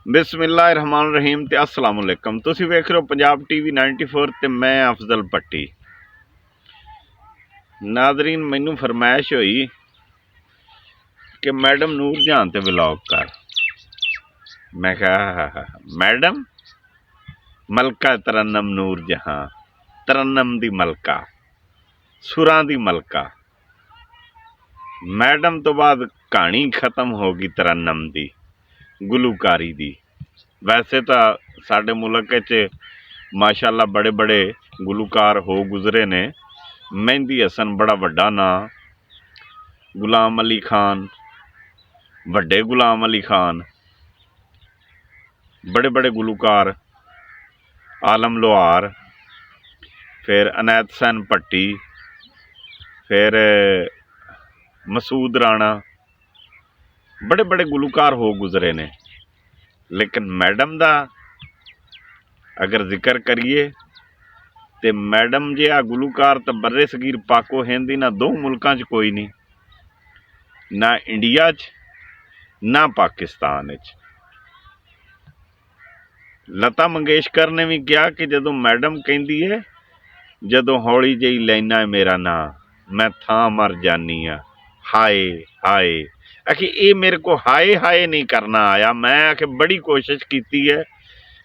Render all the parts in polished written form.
बिस्मिल्लाहिर्रहमानिर्रहीम ते अस्सलाम वालेकुम। तुसीं वेख रहे हो पंजाब टीवी 94 ते मैं अफजल पट्टी। नादरीन, मैनू फरमाइश हुई कि मैडम नूर जहां ते व्लॉग कर। मैं कहा मैडम मलका तरन्नम नूर जहां, तरन्नम दी मलका, सुरां दी मलका। मैडम तो बाद कहानी खत्म हो गई तरन्नम दी, गुलूकारी दी। वैसे तो साडे मुल्क च माशाअल्लाह बड़े बड़े गुलूकार हो गुजरे ने। मेहंदी हसन बड़ा वड्डा नां, गुलाम अली खान, वड्डे गुलाम अली खान, बड़े बड़े गुलूकार, आलम लोहार, फिर अनैत हुसैन भट्टी, फिर मसूद राणा, बड़े बड़े गुलूकार हो गुजरे ने। लेकिन मैडम दा अगर जिक्र करिए तो मैडम जिहा गुलूकार तो बर्रे सगीर पाको हिंद इन्हां दो मुल्कां च कोई नहीं, ना इंडिया च ना पाकिस्तान च। लता मंगेशकर ने भी कहा कि जदों मैडम कहती है, जदों हौली जही लैना है मेरा नां, मैं थां मर जानी हाँ, हाय हाय। आखि ये मेरे को हाय हाय नहीं करना आया। मैं आखि बड़ी कोशिश की है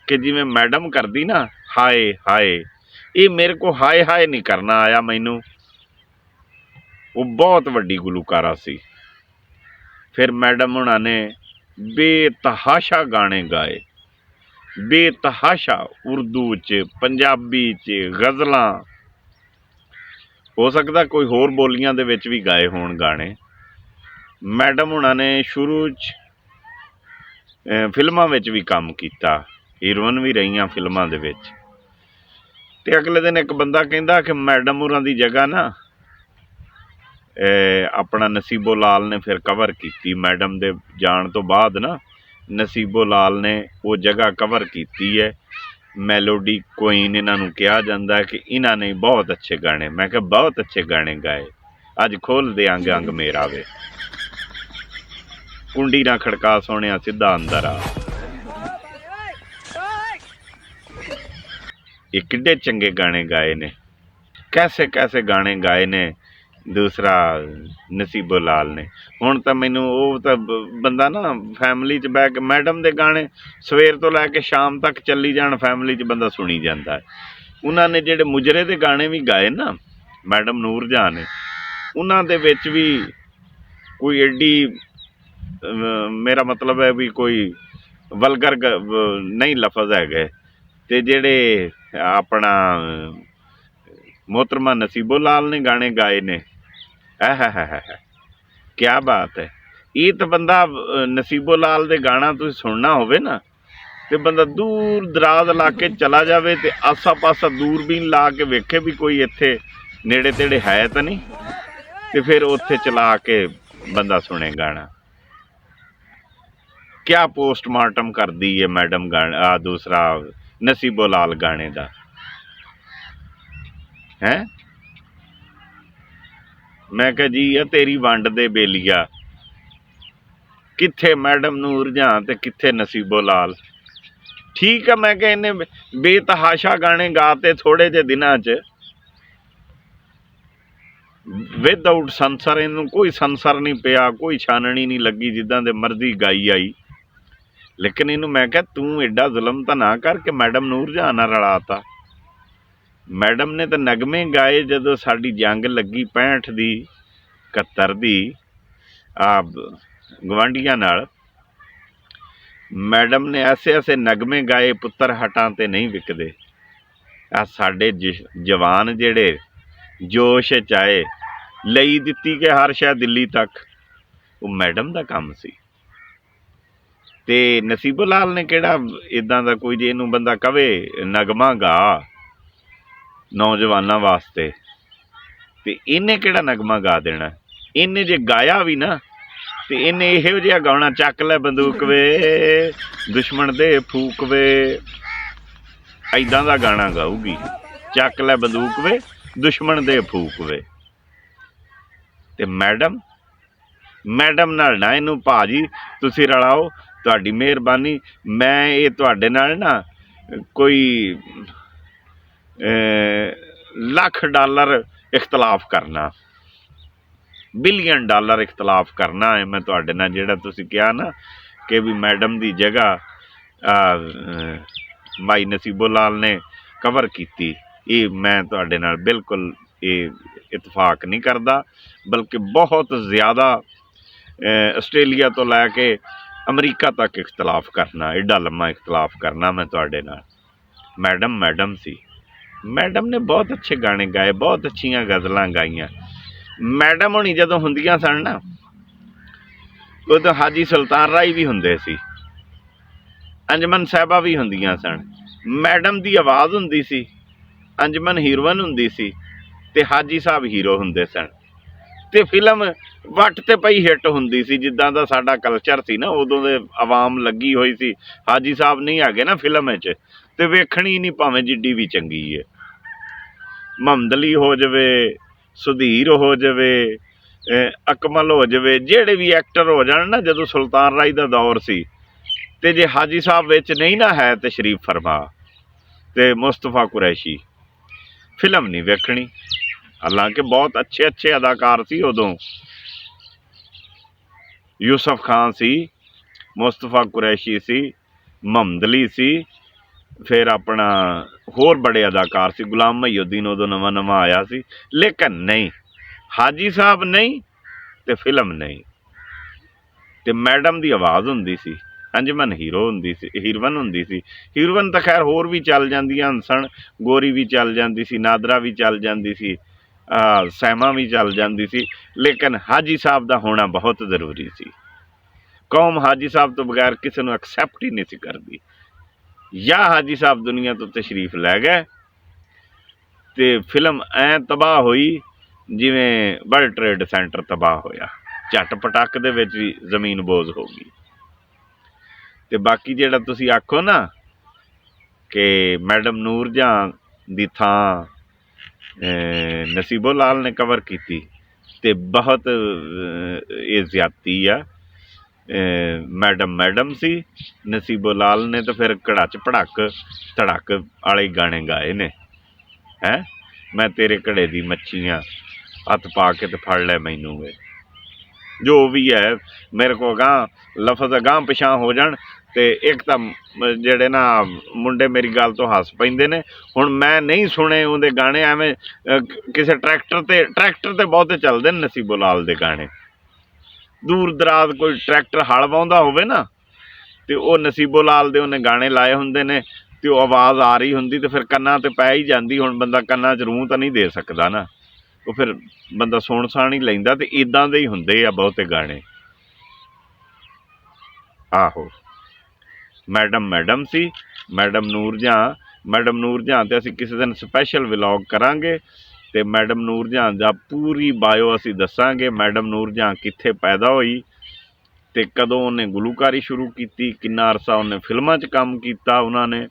कि जिवें मैडम कर दी ना हाय हाय, ये मेरे को हाय हाय नहीं करना आया। मैनू वो बहुत वड्डी गुलूकारा सी। फिर मैडम हुणां ने बेतहाशा गाने गाए, बेतहाशा, उर्दू च, पंजाबी च, गज़लां, हो सकदा कोई होर बोलियां दे विच भी गाए होण गाने। मैडम हुणां ने शुरू च फिल्मां विच भी काम कीता, हीरोइन भी रहीआं फिल्मां दे विच। ते अगले दिन एक बंदा कहंदा कि मैडम होरां दी जगह ना अपना नसीबो लाल ने फिर कवर की। मैडम दे जाण तो बाद ना नसीबो लाल ने वो जगह कवर की है। मैलोडी क्वीन इन्हां नूं कहा जांदा है कि इन्हां ने बहुत अच्छे गाने। मैं कहा बहुत अच्छे गाने गाए, अज खोल दे अंग अंग मेरा वे, कुंडी ना खड़का सोनिया सीधा अंदर आ। ये किड्डे चंगे गाने गाए ने, कैसे कैसे गाने गाए ने दूसरा नसीबो लाल ने। हुण तां मैनू वो तां बंदा ना फैमिली च बैठ के मैडम दे गाने सवेर तो लैके शाम तक चली जाण, फैमिली च बंदा सुनी जांदा है। उन्हां ने जिहड़े मुजरे दे गाने भी गाए ना मैडम नूर जहां ने, उन्हां दे विच भी कोई एडी मेरा मतलब है भी कोई वलगर नहीं लफज है गए। ते जेड़े अपना मोहतरमा नसीबो लाल ने गाने गाए ने, है क्या बात है। ये तो बंदा नसीबो लाल दे गाना तुसीं सुनना होवे ना ते बंदा दूर दराज इलाके चला जावे ते आसा पासा दूरबीन ला के वेखे भी कोई इत्थे नेड़े तेड़े है तो नहीं, ते फिर उत्थे चला के बंदा सुने गाना। क्या पोस्टमार्टम कर दी है मैडम गाने दूसरा नसीबो लाल गाने दा है। मैं कहा जी है तेरी वंड दे बेलिया, किथे मैडम नूर जहां ते किथे नसीबो लाल। ठीक है, मैं कहा इन्हें बेतहाशा गाने गाते थोड़े जे दिनां च, विदाउट संसर, इनू कोई संसर नहीं पिया, कोई छाननी नहीं लगी, जिद्दां दे मर्जी गाई आई। लेकिन इनू मैं कहा तू एडा जुलम तो ना कर कि मैडम नूर जहां नाल रलाता। मैडम ने तो नगमे गाए जदों साडी जंग लगी 65 दी 71 दी गवांढियां नाल। मैडम ने ऐसे ऐसे नगमे गाए, पुत्तर हटां ते नहीं विकदे। साडे जवान जेड़े जोश च आए, लई दित्ती कि हर शै दिल्ली तक, वो मैडम दा काम सी। ते नसीबो लाल ने किहड़ा इदां दा कोई जे इनू बंदा कवे नगमा गा नौजवानां वास्ते, ते इन्हें किहड़ा नगमा गा देना। इन्हें जे गाया भी ना ते इन्हें इहो जिहा गाना, चक लै बंदूक वे दुश्मन दे फूक वे, ऐदां दा गाना गाऊगी। चक लै बंदूक वे दुश्मन दे फूक वे। ते मैडम नाल ना इनू भाजी तुसीं रलाओ ਤੁਹਾਡੀ ਮਿਹਰਬਾਨੀ। ਮੈਂ ਇਹ ਤੁਹਾਡੇ ਨਾਲ ਨਾ ਕੋਈ ਲੱਖ ਡਾਲਰ ਇਖਤਲਾਫ ਕਰਨਾ, ਬਿਲੀਅਨ ਡਾਲਰ ਇਖਤਲਾਫ ਕਰਨਾ ਹੈ ਮੈਂ ਤੁਹਾਡੇ ਨਾਲ। ਜਿਹੜਾ ਤੁਸੀਂ ਕਿਹਾ ਨਾ ਕਿ ਵੀ ਮੈਡਮ ਦੀ ਜਗ੍ਹਾ ਭਾਈ ਨਸੀਬੋ ਲਾਲ ਨੇ ਕਵਰ ਕੀਤੀ, ਇਹ ਮੈਂ ਤੁਹਾਡੇ ਨਾਲ ਬਿਲਕੁਲ ਇਹ ਇਤਫਾਕ ਨਹੀਂ ਕਰਦਾ, ਬਲਕਿ ਬਹੁਤ ਜ਼ਿਆਦਾ ਆਸਟ੍ਰੇਲੀਆ ਤੋਂ ਲੈ ਕੇ ਅਮਰੀਕਾ ਤੱਕ ਇਖਤਲਾਫ ਕਰਨਾ, ਏਡਾ ਲੰਮਾ ਇਖਤਲਾਫ ਕਰਨਾ ਮੈਂ ਤੁਹਾਡੇ ਨਾਲ। ਮੈਡਮ ਸੀ, ਮੈਡਮ ਨੇ ਬਹੁਤ ਅੱਛੇ ਗਾਣੇ ਗਾਏ, ਬਹੁਤ ਅੱਛੀਆਂ ਗਜ਼ਲਾਂ ਗਾਈਆਂ। ਮੈਡਮ ਹੋਣੀ ਜਦੋਂ ਹੁੰਦੀਆਂ ਸਨ ਨਾ, ਉਦੋਂ ਹਾਜੀ ਸੁਲਤਾਨ ਰਾਏ ਵੀ ਹੁੰਦੇ ਸੀ, ਅੰਜਮਨ ਸਾਹਿਬਾ ਵੀ ਹੁੰਦੀਆਂ ਸਨ। ਮੈਡਮ ਦੀ ਆਵਾਜ਼ ਹੁੰਦੀ ਸੀ, ਅੰਜਮਨ ਹੀਰੋਇਨ ਹੁੰਦੀ ਸੀ ਤੇ ਹਾਜੀ ਸਾਹਿਬ ਹੀਰੋ ਹੁੰਦੇ ਸਨ, ਤੇ ਫਿਲਮ ਵੱਟ ਤੇ ਪਈ ਹਿੱਟ ਹੁੰਦੀ ਸੀ। ਜਿੱਦਾਂ ਦਾ ਸਾਡਾ ਕਲਚਰ ਸੀ ਨਾ, ਉਦੋਂ ਦੇ ਆਵਾਮ ਲੱਗੀ ਹੋਈ ਸੀ, ਹਾਜੀ ਸਾਹਿਬ ਨਹੀਂ ਹੈਗੇ ਨਾ ਫਿਲਮ ਵਿੱਚ ਤੇ ਵੇਖਣੀ ਨਹੀਂ, ਭਾਵੇਂ ਜਿੱਡੀ ਵੀ ਚੰਗੀ ਹੈ। ਮੁਹੰਮਦ ਅਲੀ ਹੋ ਜਾਵੇ, ਸੁਧੀਰ ਹੋ ਜਾਵੇ, ਅਕਮਲ ਹੋ ਜਾਵੇ, ਜਿਹੜੇ ਵੀ ਐਕਟਰ ਹੋ ਜਾਣ ਨਾ, ਜਦੋਂ ਸੁਲਤਾਨ ਰਾਏ ਦਾ ਦੌਰ ਸੀ, ਤੇ ਜੇ ਹਾਜੀ ਸਾਹਿਬ ਵਿੱਚ ਨਹੀਂ ਨਾ ਹੈ ਤੇ ਸ਼ਰੀਫ ਫਰਮਾ ਤੇ ਮੁਸਤਫਾ ਕੁਰੈਸ਼ੀ, ਫਿਲਮ ਨਹੀਂ ਵੇਖਣੀ। ਹਾਲਾਂਕਿ ਬਹੁਤ ਅੱਛੇ ਅੱਛੇ ਅਦਾਕਾਰ ਸੀ ਉਦੋਂ, ਯੂਸਫ ਖਾਨ ਸੀ, ਮੁਸਤਫਾ ਕੁਰੈਸ਼ੀ ਸੀ, ਮੁਹੰਮਦ ਅਲੀ ਸੀ, ਫਿਰ ਆਪਣਾ ਹੋਰ ਬੜੇ ਅਦਾਕਾਰ ਸੀ, ਗੁਲਾਮ ਮਹੀਉਦੀਨ ਉਦੋਂ ਨਵਾਂ ਨਵਾਂ ਆਇਆ ਸੀ। ਲੇਕਿਨ ਨਹੀਂ, ਹਾਜੀ ਸਾਹਿਬ ਨਹੀਂ ਤੇ ਫਿਲਮ ਨਹੀਂ। ਤੇ ਮੈਡਮ ਦੀ ਆਵਾਜ਼ ਹੁੰਦੀ ਸੀ, ਅੰਜਮਨ ਹੀਰੋ ਹੁੰਦੀ ਸੀ, ਹੀਰੋਇਨ ਹੁੰਦੀ ਸੀ। ਹੀਰੋਇਨ ਤਾਂ ਖੈਰ ਹੋਰ ਵੀ ਚੱਲ ਜਾਂਦੀਆਂ ਸਨ, ਗੋਰੀ ਵੀ ਚੱਲ ਜਾਂਦੀ ਸੀ, ਨਾਦਰਾ ਵੀ ਚੱਲ ਜਾਂਦੀ ਸੀ, ਸੈਮਾ ਵੀ ਚੱਲ ਜਾਂਦੀ ਸੀ, ਲੇਕਿਨ ਹਾਜੀ ਸਾਹਿਬ ਦਾ ਹੋਣਾ ਬਹੁਤ ਜ਼ਰੂਰੀ ਸੀ। ਕੌਮ ਹਾਜੀ ਸਾਹਿਬ ਤੋਂ ਬਗੈਰ ਕਿਸੇ ਨੂੰ ਐਕਸੈਪਟ ਹੀ ਨਹੀਂ ਸੀ ਕਰਦੀ। ਜਾਂ ਹਾਜੀ ਸਾਹਿਬ ਦੁਨੀਆ ਤੋਂ ਤਸ਼ਰੀਫ ਲੈ ਗਏ ਤੇ ਫਿਲਮ ਐਂ ਤਬਾਹ ਹੋਈ ਜਿਵੇਂ ਵਰਲਡ ਟ੍ਰੇਡ ਸੈਂਟਰ ਤਬਾਹ ਹੋਇਆ, ਝੱਟ ਪਟੱਕ ਦੇ ਵਿੱਚ ਵੀ ਜ਼ਮੀਨ ਬੋਝ ਹੋ ਗਈ। ਤੇ ਬਾਕੀ ਜਿਹੜਾ ਤੁਸੀਂ ਆਖੋ ਨਾ ਕਿ ਮੈਡਮ ਨੂਰਜਹਾਂ ਦੀ ਥਾਂ ਨਸੀਬੋ ਲਾਲ ਨੇ ਕਵਰ ਕੀਤੀ, ਤੇ ਬਹੁਤ ਇਹ ਜ਼ਿਆਦਤੀ ਆ। ਮੈਡਮ ਸੀ, ਨਸੀਬੋ ਲਾਲ ਨੇ ਤਾਂ ਫਿਰ ਘੜਾਚ ਪੜਾਕ ਧੜਕ ਵਾਲੇ ਗਾਣੇ ਗਾਏ ਨੇ। ਹੈਂ, ਮੈਂ ਤੇਰੇ ਘੜੇ ਦੀ ਮੱਛੀਆਂ, ਹੱਥ ਪਾ ਕੇ ਤੇ ਫੜ ਲੈ ਮੈਨੂੰ ਵੇ, ਜੋ ਵੀ ਹੈ। ਮੇਰੇ ਕੋਲ ਅਗਾਂਹ ਲਫ਼ਜ਼ ਅਗਾਂਹ ਪਿਛਾਂ ਹੋ ਜਾਣ ਤੇ ਇੱਕ ਤਾਂ ਜਿਹੜੇ ਨਾ ਮੁੰਡੇ ਮੇਰੀ ਗੱਲ ਤੋਂ ਹੱਸ ਪੈਂਦੇ ਨੇ। ਹੁਣ ਮੈਂ ਨਹੀਂ ਸੁਣੇ ਉਹਦੇ ਗਾਣੇ, ਐਵੇਂ ਕਿਸੇ ਟਰੈਕਟਰ ਤੇ ਬਹੁਤੇ ਚੱਲਦੇ ਨੇ ਨਸੀਬੋ ਲਾਲ ਦੇ ਗਾਣੇ। ਦੂਰ ਦਰਾਜ਼ ਕੋਈ ਟਰੈਕਟਰ ਹਲ ਵਾਹੁੰਦਾ ਹੋਵੇ ਨਾ, ਤੇ ਉਹ ਨਸੀਬੋ ਲਾਲ ਦੇ ਉਹਨੇ ਗਾਣੇ ਲਾਏ ਹੁੰਦੇ ਨੇ, ਤੇ ਉਹ ਆਵਾਜ਼ ਆ ਰਹੀ ਹੁੰਦੀ ਤੇ ਫਿਰ ਕੰਨਾਂ ਤੇ ਪੈ ਹੀ ਜਾਂਦੀ। ਹੁਣ ਬੰਦਾ ਕੰਨਾਂ 'ਚ ਰੂੰ ਤਾਂ ਨਹੀਂ ਦੇ ਸਕਦਾ ਨਾ, ਉਹ ਫਿਰ ਬੰਦਾ ਸੁਣ ਸਾਣ ਹੀ ਲੈਂਦਾ। ਤੇ ਇੱਦਾਂ ਦੇ ਹੀ ਹੁੰਦੇ ਆ ਬਹੁਤੇ ਗਾਣੇ। ਆਹੋ, ਮੈਡਮ ਸੀ, ਮੈਡਮ ਨੂਰਜਹਾਂ ਤੇ ਅਸੀਂ ਕਿਸੇ ਦਿਨ ਸਪੈਸ਼ਲ ਵਲੋਗ ਕਰਾਂਗੇ ਤੇ ਮੈਡਮ ਨੂਰਜਹਾਂ ਦਾ ਪੂਰੀ ਬਾਇਓ ਅਸੀਂ ਦੱਸਾਂਗੇ। ਮੈਡਮ ਨੂਰਜਹਾਂ ਕਿੱਥੇ ਪੈਦਾ ਹੋਈ ਤੇ ਕਦੋਂ ਉਹਨੇ ਗੁਲੂਕਾਰੀ ਸ਼ੁਰੂ ਕੀਤੀ, ਕਿੰਨਾ ਅਰਸਾ ਉਹਨੇ ਫਿਲਮਾਂ 'ਚ ਕੰਮ ਕੀਤਾ ਉਹਨਾਂ ਨੇ,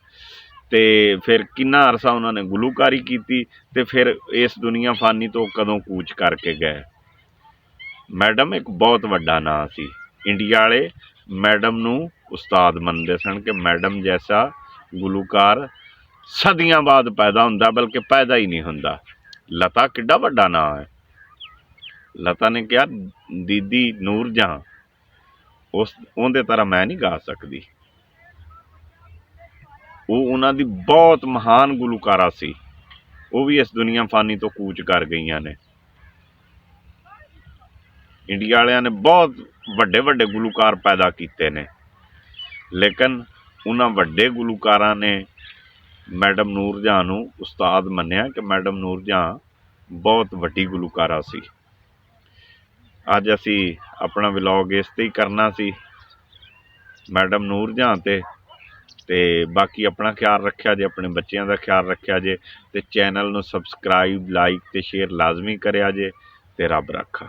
ਤੇ ਫਿਰ ਕਿੰਨਾ ਅਰਸਾ ਉਹਨਾਂ ਨੇ ਗੁਲੂਕਾਰੀ ਕੀਤੀ, ਤੇ ਫਿਰ ਇਸ ਦੁਨੀਆ ਫਾਨੀ ਤੋਂ ਕਦੋਂ ਕੂਚ ਕਰਕੇ ਗਏ। ਮੈਡਮ ਇੱਕ ਬਹੁਤ ਵੱਡਾ ਨਾਂ ਸੀ। ਇੰਡੀਆ ਵਾਲੇ ਮੈਡਮ ਨੂੰ ਉਸਤਾਦ ਮੰਨਦੇ ਸਨ ਕਿ ਮੈਡਮ ਜੈਸਾ ਗੁਲੂਕਾਰ ਸਦੀਆਂ ਬਾਅਦ ਪੈਦਾ ਹੁੰਦਾ, ਬਲਕਿ ਪੈਦਾ ਹੀ ਨਹੀਂ ਹੁੰਦਾ। ਲਤਾ ਕਿੱਡਾ ਵੱਡਾ ਨਾਂ ਹੈ। ਲਤਾ ਨੇ ਕਿਹਾ ਦੀਦੀ ਨੂਰਜਹਾਂ, ਉਹਦੇ ਤਰ੍ਹਾਂ ਮੈਂ ਨਹੀਂ ਗਾ ਸਕਦੀ। ਉਹ ਉਹਨਾਂ ਦੀ ਬਹੁਤ ਮਹਾਨ ਗੁਲੂਕਾਰਾ ਸੀ, ਉਹ ਵੀ ਇਸ ਦੁਨੀਆ ਫਾਨੀ ਤੋਂ ਕੂਚ ਕਰ ਗਈਆਂ ਨੇ। ਇੰਡੀਆ ਵਾਲਿਆਂ ਨੇ ਬਹੁਤ ਵੱਡੇ ਵੱਡੇ ਗੁਲੂਕਾਰ ਪੈਦਾ ਕੀਤੇ ਨੇ, ਲੇਕਿਨ ਉਹਨਾਂ ਵੱਡੇ ਗੁਲੂਕਾਰਾਂ ਨੇ ਮੈਡਮ ਨੂਰਜਹਾਂ ਨੂੰ ਉਸਤਾਦ ਮੰਨਿਆ ਕਿ ਮੈਡਮ ਨੂਰਜਹਾਂ ਬਹੁਤ ਵੱਡੀ ਗੁਲੂਕਾਰਾ ਸੀ। ਅੱਜ ਅਸੀਂ ਆਪਣਾ ਵਲੋਗ ਇਸ 'ਤੇ ਹੀ ਕਰਨਾ ਸੀ, ਮੈਡਮ ਨੂਰਜਹਾਂ ਤੇ ਬਾਕੀ ਆਪਣਾ ਖਿਆਲ ਰੱਖਿਆ ਜੇ, ਆਪਣੇ ਬੱਚਿਆਂ ਦਾ ਖਿਆਲ ਰੱਖਿਆ ਜੇ, ਤੇ ਚੈਨਲ ਨੂੰ ਸਬਸਕ੍ਰਾਈਬ, ਲਾਈਕ ਤੇ ਸ਼ੇਅਰ ਲਾਜ਼ਮੀ ਕਰਿਆ ਜੇ, ਤੇ ਰੱਬ ਰਾਖਾ।